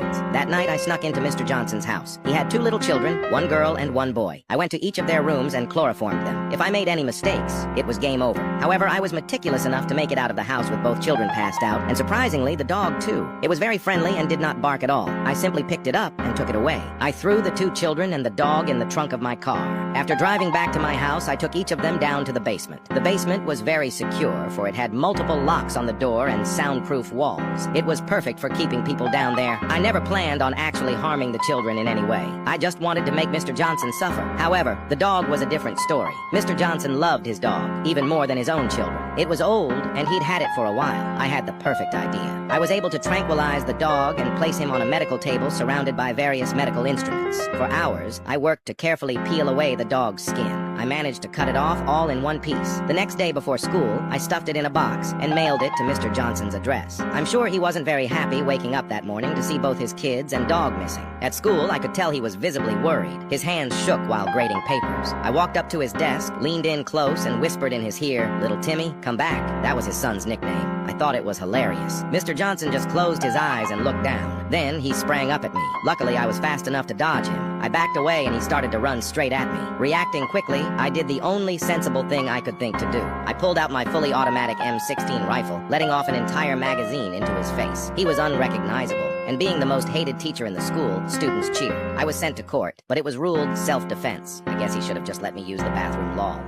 situations. That night, I snuck into Mr. Johnson's house. He had 2 little children, 1 girl and 1 boy. I went to each of their rooms and chloroformed them. If I made any mistakes, it was game over. However, I was meticulous enough to make it out of the house with both children passed out, and surprisingly, the dog too. It was very friendly and did not bark at all. I simply picked it up and took it away. I threw the 2 children and the dog in the trunk of my car. After driving back to my house, I took each of them down to the basement. The basement was very secure, for it had multiple locks on the door and soundproof walls. It was perfect for keeping people down there. I never planned on actually harming the children in any way. I just wanted to make Mr. Johnson suffer. However, the dog was a different story. Mr. Johnson loved his dog, even more than his own children. It was old, and he'd had it for a while. I had the perfect idea. I was able to tranquilize the dog and place him on a medical table surrounded by various medical instruments. For hours, I worked to carefully peel away the dog's skin. I managed to cut it off all in one piece. The next day before school, I stuffed it in a box and mailed it to Mr. Johnson's address. I'm sure he wasn't very happy waking up that morning to see both his kids and dog missing. At school, I could tell he was visibly worried. His hands shook while grading papers. I walked up to his desk, leaned in close, and whispered in his ear, "Little Timmy, come back." That was his son's nickname. I thought it was hilarious. Mr. Johnson just closed his eyes and looked down. Then he sprang up at me. Luckily, I was fast enough to dodge him. I backed away and he started to run straight at me. Reacting quickly, I did the only sensible thing I could think to do. I pulled out my fully automatic M16 rifle, letting off an entire magazine into his face. He was unrecognizable, and being the most hated teacher in the school, students cheered. I was sent to court, but it was ruled self-defense. I guess he should have just let me use the bathroom lol.